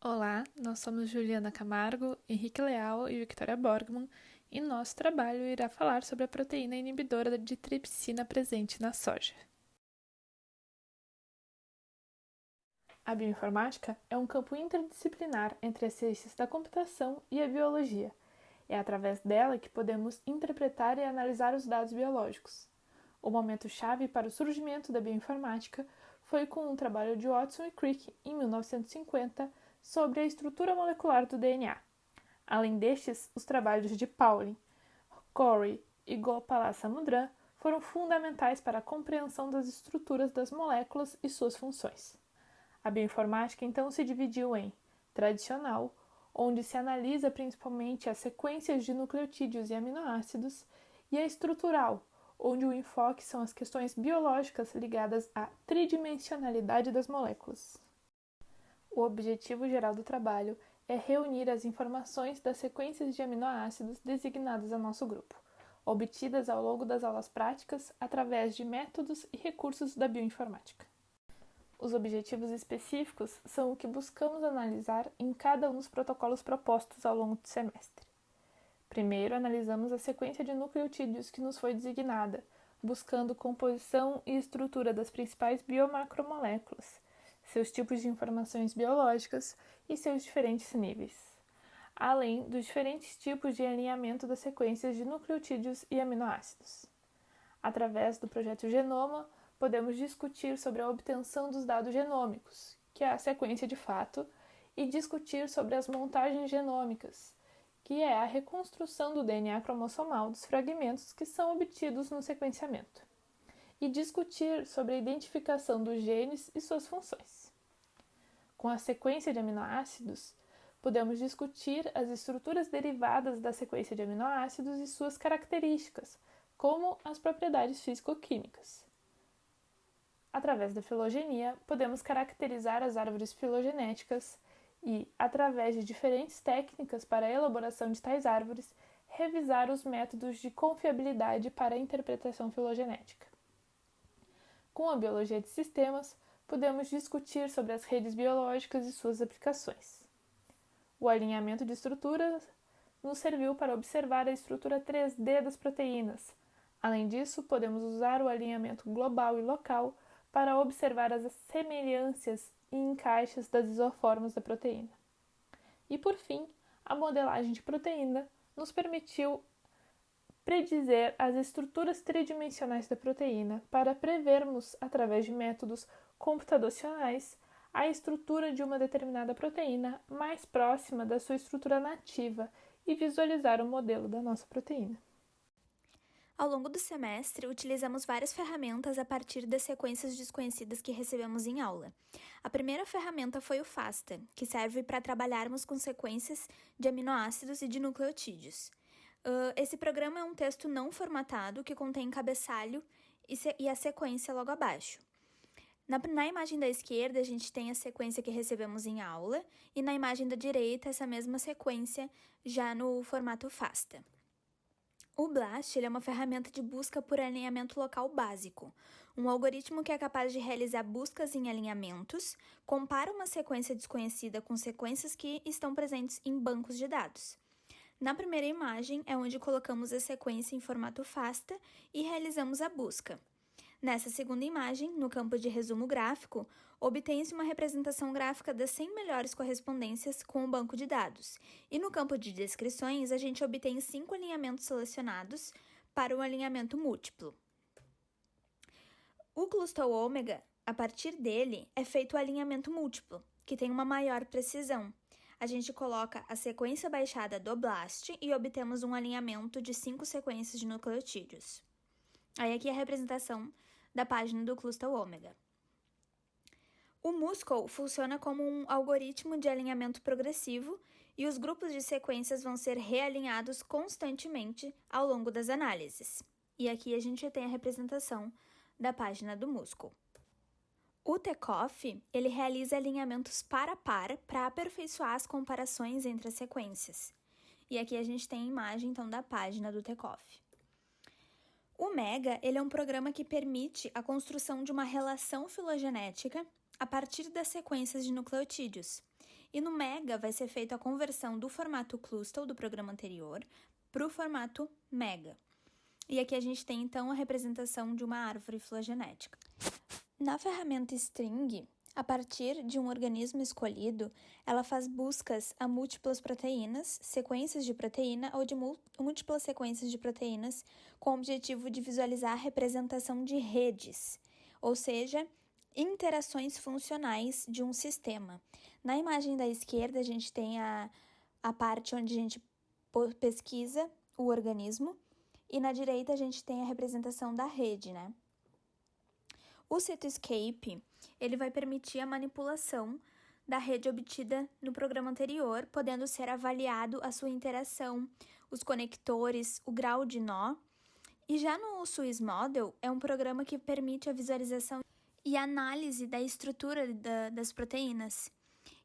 Olá, nós somos Juliana Camargo, Henrique Leal e Victoria Borgman, e nosso trabalho irá falar sobre a proteína inibidora de tripsina presente na soja. A bioinformática é um campo interdisciplinar entre as ciências da computação e a biologia. É através dela que podemos interpretar e analisar os dados biológicos. O momento-chave para o surgimento da bioinformática foi com um trabalho de Watson e Crick, em 1950, sobre a estrutura molecular do DNA. Além destes, os trabalhos de Pauling, Corey e Gopalasamudram foram fundamentais para a compreensão das estruturas das moléculas e suas funções. A bioinformática então se dividiu em tradicional, onde se analisa principalmente as sequências de nucleotídeos e aminoácidos, e a estrutural, onde o enfoque são as questões biológicas ligadas à tridimensionalidade das moléculas. O objetivo geral do trabalho é reunir as informações das sequências de aminoácidos designadas a nosso grupo, obtidas ao longo das aulas práticas através de métodos e recursos da bioinformática. Os objetivos específicos são o que buscamos analisar em cada um dos protocolos propostos ao longo do semestre. Primeiro, analisamos a sequência de nucleotídeos que nos foi designada, buscando composição e estrutura das principais biomacromoléculas, seus tipos de informações biológicas e seus diferentes níveis, além dos diferentes tipos de alinhamento das sequências de nucleotídeos e aminoácidos. Através do projeto Genoma, podemos discutir sobre a obtenção dos dados genômicos, que é a sequência de fato, e discutir sobre as montagens genômicas, que é a reconstrução do DNA cromossomal dos fragmentos que são obtidos no sequenciamento, e discutir sobre a identificação dos genes e suas funções. Com a sequência de aminoácidos, podemos discutir as estruturas derivadas da sequência de aminoácidos e suas características, como as propriedades físico-químicas. Através da filogenia, podemos caracterizar as árvores filogenéticas e, através de diferentes técnicas para a elaboração de tais árvores, revisar os métodos de confiabilidade para a interpretação filogenética. Com a biologia de sistemas, podemos discutir sobre as redes biológicas e suas aplicações. O alinhamento de estruturas nos serviu para observar a estrutura 3D das proteínas. Além disso, podemos usar o alinhamento global e local para observar as semelhanças e encaixes das isoformas da proteína. E, por fim, a modelagem de proteína nos permitiu predizer as estruturas tridimensionais da proteína para prevermos, através de métodos computacionais, a estrutura de uma determinada proteína mais próxima da sua estrutura nativa e visualizar o modelo da nossa proteína. Ao longo do semestre, utilizamos várias ferramentas a partir das sequências desconhecidas que recebemos em aula. A primeira ferramenta foi o FASTA, que serve para trabalharmos com sequências de aminoácidos e de nucleotídeos. Esse programa é um texto não formatado que contém cabeçalho e a sequência logo abaixo. Na imagem da esquerda, a gente tem a sequência que recebemos em aula, e na imagem da direita, essa mesma sequência já no formato FASTA. O BLAST é uma ferramenta de busca por alinhamento local básico, um algoritmo que é capaz de realizar buscas em alinhamentos, compara uma sequência desconhecida com sequências que estão presentes em bancos de dados. Na primeira imagem é onde colocamos a sequência em formato FASTA e realizamos a busca. Nessa segunda imagem, no campo de resumo gráfico, obtém-se uma representação gráfica das 100 melhores correspondências com o banco de dados. E no campo de descrições, a gente obtém 5 alinhamentos selecionados para o alinhamento múltiplo. O cluster ômega, a partir dele, é feito o alinhamento múltiplo, que tem uma maior precisão. A gente coloca a sequência baixada do BLAST e obtemos um alinhamento de 5 sequências de nucleotídeos. Aí aqui é a representação da página do cluster ômega. O Muscle funciona como um algoritmo de alinhamento progressivo e os grupos de sequências vão ser realinhados constantemente ao longo das análises. E aqui a gente tem a representação da página do Muscle. O Tekoff, ele realiza alinhamentos par a par para aperfeiçoar as comparações entre as sequências. E aqui a gente tem a imagem, então, da página do Tekoff. O MEGA, ele é um programa que permite a construção de uma relação filogenética a partir das sequências de nucleotídeos. E no Mega vai ser feita a conversão do formato Clustal do programa anterior para o formato Mega. E aqui a gente tem, então, a representação de uma árvore filogenética. Na ferramenta String, a partir de um organismo escolhido, ela faz buscas a múltiplas proteínas, sequências de proteína ou de múltiplas sequências de proteínas, com o objetivo de visualizar a representação de redes, ou seja, interações funcionais de um sistema. Na imagem da esquerda, a gente tem a parte onde a gente pesquisa o organismo, e na direita a gente tem a representação da rede, né? O Citoscape, ele vai permitir a manipulação da rede obtida no programa anterior, podendo ser avaliado a sua interação, os conectores, o grau de nó. E já no Swiss Model, é um programa que permite a visualização e análise da estrutura das proteínas.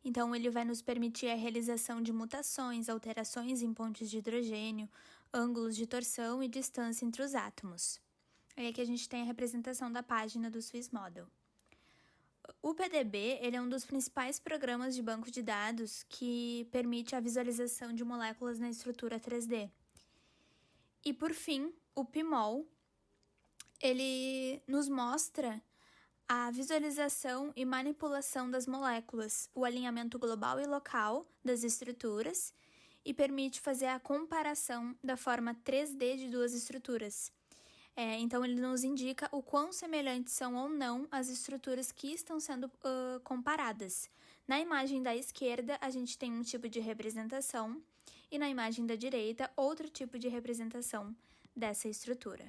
Então, ele vai nos permitir a realização de mutações, alterações em pontes de hidrogênio, ângulos de torção e distância entre os átomos. Aí aqui a gente tem a representação da página do Swiss Model. O PDB ele é um dos principais programas de banco de dados que permite a visualização de moléculas na estrutura 3D. E, por fim, o PMOL, ele nos mostra a visualização e manipulação das moléculas, o alinhamento global e local das estruturas e permite fazer a comparação da forma 3D de duas estruturas. Então, ele nos indica o quão semelhantes são ou não as estruturas que estão sendo comparadas. Na imagem da esquerda, a gente tem um tipo de representação e na imagem da direita, outro tipo de representação dessa estrutura.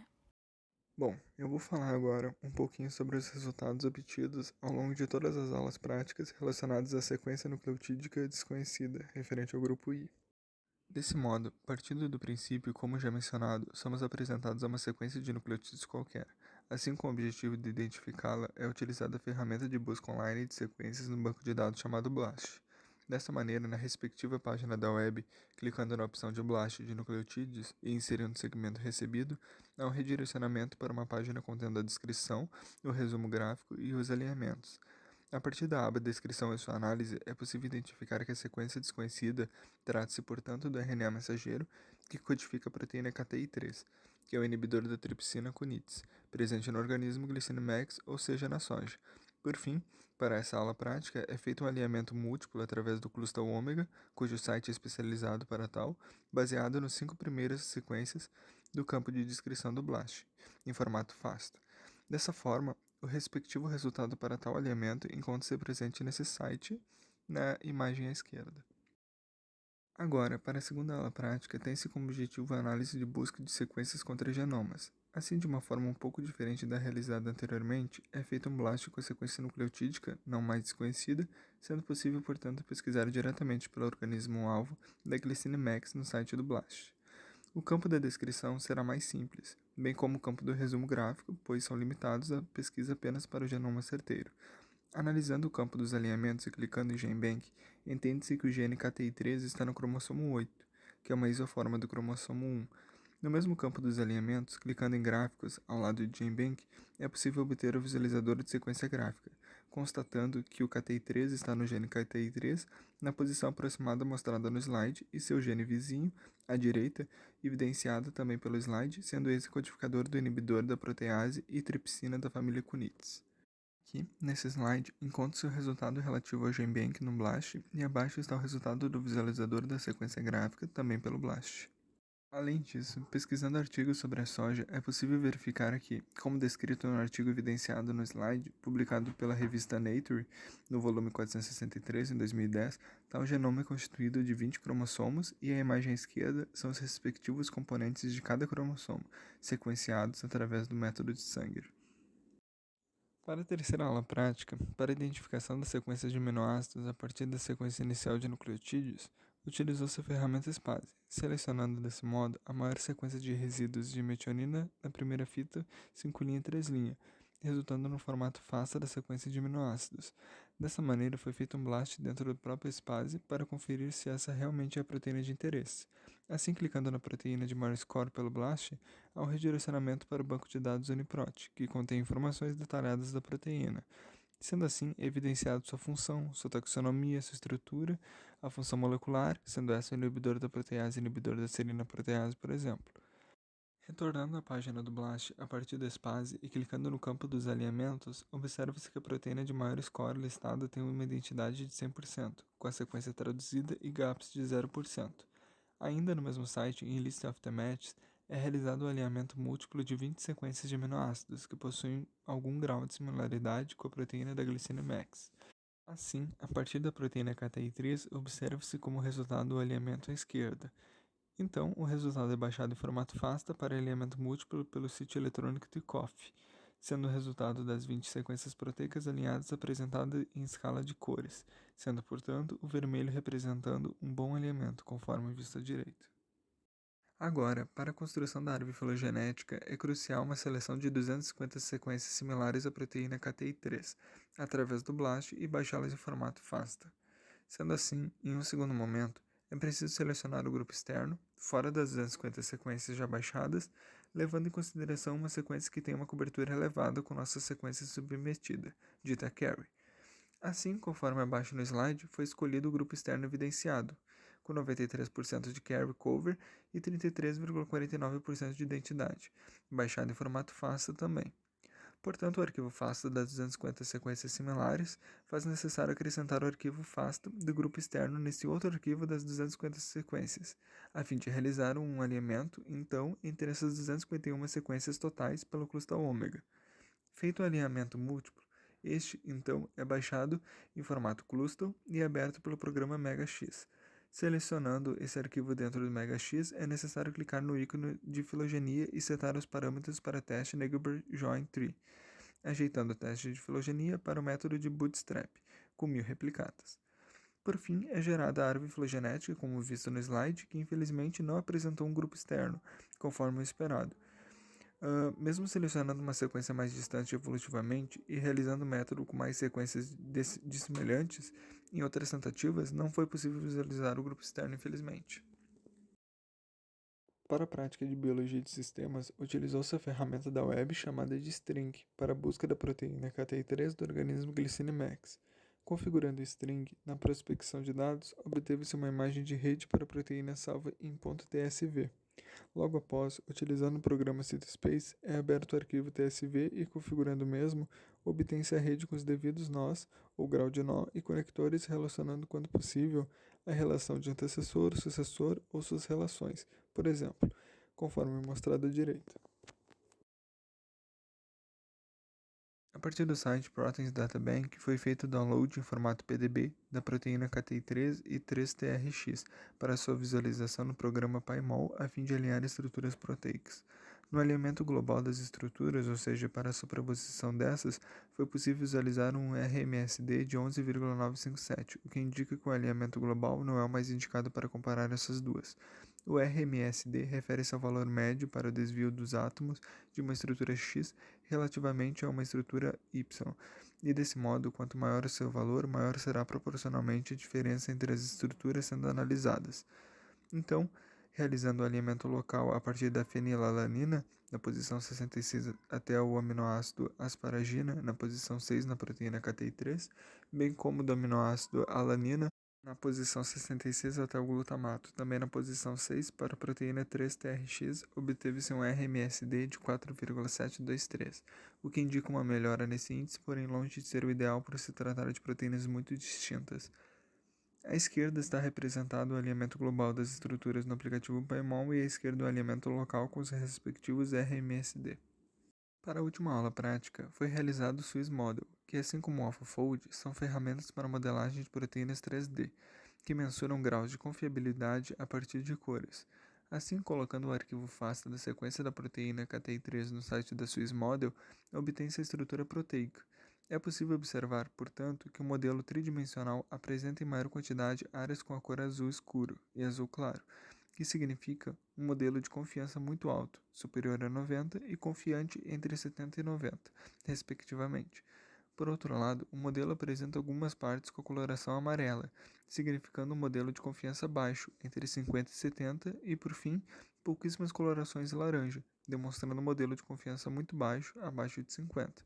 Bom, eu vou falar agora um pouquinho sobre os resultados obtidos ao longo de todas as aulas práticas relacionadas à sequência nucleotídica desconhecida, referente ao grupo I. Desse modo, partindo do princípio, como já mencionado, somos apresentados a uma sequência de nucleotídeos qualquer. Assim, com o objetivo de identificá-la, é utilizada a ferramenta de busca online de sequências no banco de dados chamado BLAST. Dessa maneira, na respectiva página da web, clicando na opção de BLAST de nucleotídeos e inserindo o segmento recebido, há um redirecionamento para uma página contendo a descrição, o resumo gráfico e os alinhamentos. A partir da aba Descrição e sua análise, é possível identificar que a sequência desconhecida trata-se, portanto, do RNA mensageiro que codifica a proteína KTI3, que é o inibidor da tripsina Kunitz, presente no organismo Glycine-Max, ou seja, na soja. Por fim, para essa aula prática, é feito um alinhamento múltiplo através do Clustal Ômega, cujo site é especializado para tal, baseado nas 5 primeiras sequências do campo de descrição do BLAST, em formato FASTA. Dessa forma, o respectivo resultado para tal alinhamento encontra-se presente nesse site, na imagem à esquerda. Agora, para a segunda aula prática, tem-se como objetivo a análise de busca de sequências contra genomas. Assim, de uma forma um pouco diferente da realizada anteriormente, é feito um BLAST com a sequência nucleotídica, não mais desconhecida, sendo possível, portanto, pesquisar diretamente pelo organismo-alvo da Glycine-Max no site do BLAST. O campo da descrição será mais simples, bem como o campo do resumo gráfico, pois são limitados à pesquisa apenas para o genoma certeiro. Analisando o campo dos alinhamentos e clicando em GenBank, entende-se que o gene KTI3 está no cromossomo 8, que é uma isoforma do cromossomo 1. No mesmo campo dos alinhamentos, clicando em gráficos ao lado de GenBank, é possível obter o visualizador de sequência gráfica, constatando que o KTI3 está no gene KTI3 na posição aproximada mostrada no slide e seu gene vizinho, à direita, evidenciado também pelo slide, sendo esse codificador do inibidor da protease e tripsina da família Kunitz. Aqui, nesse slide, encontra-se o resultado relativo ao GenBank no BLAST e abaixo está o resultado do visualizador da sequência gráfica, também pelo BLAST. Além disso, pesquisando artigos sobre a soja, é possível verificar que, como descrito no artigo evidenciado no slide, publicado pela revista Nature, no volume 463, em 2010, tal genoma é constituído de 20 cromossomos e a imagem à esquerda são os respectivos componentes de cada cromossomo, sequenciados através do método de Sanger. Para a terceira aula prática, para a identificação das sequências de aminoácidos a partir da sequência inicial de nucleotídeos, utilizou-se a ferramenta SPASE, selecionando desse modo a maior sequência de resíduos de metionina na primeira fita 5' e 3', resultando no formato FASTA da sequência de aminoácidos. Dessa maneira, foi feito um BLAST dentro do próprio SPASE para conferir se essa realmente é a proteína de interesse. Assim, clicando na proteína de maior score pelo BLAST, há um redirecionamento para o banco de dados UniProt, que contém informações detalhadas da proteína. Sendo assim, é evidenciado sua função, sua taxonomia, sua estrutura, a função molecular, sendo essa o inibidor da protease e inibidor da serina protease, por exemplo. Retornando à página do BLAST a partir da SPASE e clicando no campo dos alinhamentos, observa-se que a proteína de maior score listada tem uma identidade de 100%, com a sequência traduzida e gaps de 0%. Ainda no mesmo site, em List of the Matches, é realizado o alinhamento múltiplo de 20 sequências de aminoácidos que possuem algum grau de similaridade com a proteína da glicina Max. Assim, a partir da proteína KTI3, observa-se como resultado o alinhamento à esquerda. Então, o resultado é baixado em formato FASTA para alinhamento múltiplo pelo sítio eletrônico Tychoff, sendo o resultado das 20 sequências proteicas alinhadas apresentado em escala de cores, sendo, portanto, o vermelho representando um bom alinhamento, conforme visto à direita. Agora, para a construção da árvore filogenética, é crucial uma seleção de 250 sequências similares à proteína KTI3, através do BLAST e baixá-las em formato FASTA. Sendo assim, em um segundo momento, é preciso selecionar o grupo externo, fora das 250 sequências já baixadas, levando em consideração uma sequência que tem uma cobertura elevada com nossa sequência submetida, dita carry. Assim, conforme abaixo no slide, foi escolhido o grupo externo evidenciado, com 93% de carry cover e 33,49% de identidade, baixado em formato FASTA também. Portanto, o arquivo FASTA das 250 sequências similares faz necessário acrescentar o arquivo FASTA do grupo externo nesse outro arquivo das 250 sequências, a fim de realizar um alinhamento, então, entre essas 251 sequências totais pelo cluster ômega. Feito o alinhamento múltiplo, este, então, é baixado em formato cluster e aberto pelo programa MegaX. Selecionando esse arquivo dentro do MegaX, é necessário clicar no ícone de filogenia e setar os parâmetros para teste Neighbor Join Tree, ajeitando o teste de filogenia para o método de Bootstrap, com 1000 replicadas. Por fim, é gerada a árvore filogenética, como visto no slide, que infelizmente não apresentou um grupo externo, conforme o esperado. Mesmo selecionando uma sequência mais distante evolutivamente e realizando o método com mais sequências dissemelhantes, em outras tentativas não foi possível visualizar o grupo externo, infelizmente. Para a prática de biologia de sistemas, utilizou-se a ferramenta da web chamada de String para a busca da proteína KTI3 do organismo Glycine-Max. Configurando o String, na prospecção de dados, obteve-se uma imagem de rede para a proteína salva em .tsv. Logo após, utilizando o programa CitySpace, é aberto o arquivo TSV e, configurando o mesmo, obtém-se a rede com os devidos nós, ou grau de nó, e conectores relacionando, quando possível, a relação de antecessor, sucessor ou suas relações, por exemplo, conforme mostrado à direita. A partir do site Proteins Data Bank, foi feito o download em formato PDB da proteína KTI3 e 3-TRX para sua visualização no programa PyMol a fim de alinhar estruturas proteicas. No alinhamento global das estruturas, ou seja, para a superposição dessas, foi possível visualizar um RMSD de 11,957, o que indica que o alinhamento global não é o mais indicado para comparar essas duas. O RMSD refere-se ao valor médio para o desvio dos átomos de uma estrutura X relativamente a uma estrutura Y, e desse modo, quanto maior o seu valor, maior será proporcionalmente a diferença entre as estruturas sendo analisadas. Então, realizando o alinhamento local a partir da fenilalanina, na posição 66 até o aminoácido asparagina, na posição 6 na proteína KTI3, bem como do aminoácido alanina, na posição 66 até o glutamato, também na posição 6 para a proteína 3-TRX, obteve-se um RMSD de 4,723, o que indica uma melhora nesse índice, porém longe de ser o ideal por se tratar de proteínas muito distintas. À esquerda está representado o alinhamento global das estruturas no aplicativo PyMol e à esquerda o alinhamento local com os respectivos RMSD. Para a última aula prática, foi realizado o Swiss Model, que assim como o AlphaFold, são ferramentas para modelagem de proteínas 3D, que mensuram graus de confiabilidade a partir de cores. Assim, colocando o arquivo FASTA da sequência da proteína KTI3 no site da Swiss Model, obtém-se a estrutura proteica. É possível observar, portanto, que o modelo tridimensional apresenta em maior quantidade áreas com a cor azul escuro e azul claro, que significa um modelo de confiança muito alto, superior a 90 e confiante entre 70 e 90, respectivamente. Por outro lado, o modelo apresenta algumas partes com a coloração amarela, significando um modelo de confiança baixo, entre 50 e 70, e, por fim, pouquíssimas colorações laranja, demonstrando um modelo de confiança muito baixo, abaixo de 50.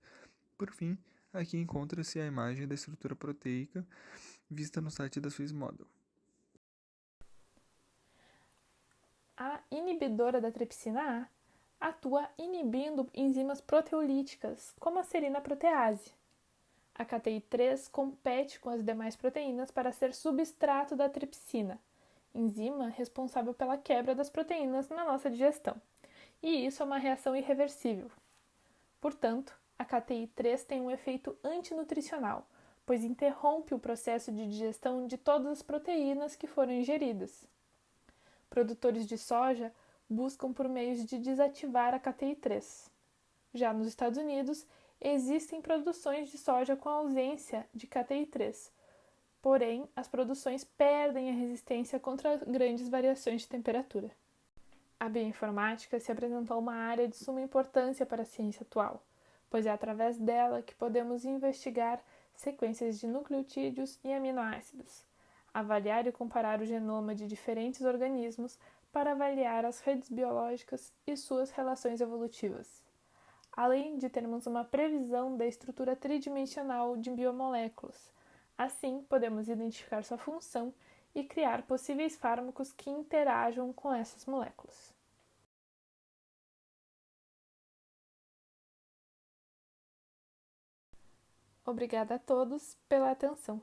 Por fim, Aqui encontra-se a imagem da estrutura proteica vista no site da Swiss Model. A inibidora da tripsina A atua inibindo enzimas proteolíticas, como a serina protease. A catein-3 compete com as demais proteínas para ser substrato da tripsina, enzima responsável pela quebra das proteínas na nossa digestão. E isso é uma reação irreversível. Portanto, a catein-3 tem um efeito antinutricional, pois interrompe o processo de digestão de todas as proteínas que foram ingeridas. Produtores de soja buscam por meios de desativar a catein-3. Já nos Estados Unidos, existem produções de soja com ausência de catein-3, porém, as produções perdem a resistência contra grandes variações de temperatura. A bioinformática se apresentou uma área de suma importância para a ciência atual, pois é através dela que podemos investigar sequências de nucleotídeos e aminoácidos, avaliar e comparar o genoma de diferentes organismos para avaliar as redes biológicas e suas relações evolutivas, além de termos uma previsão da estrutura tridimensional de biomoléculas. Assim, podemos identificar sua função e criar possíveis fármacos que interajam com essas moléculas. Obrigada a todos pela atenção.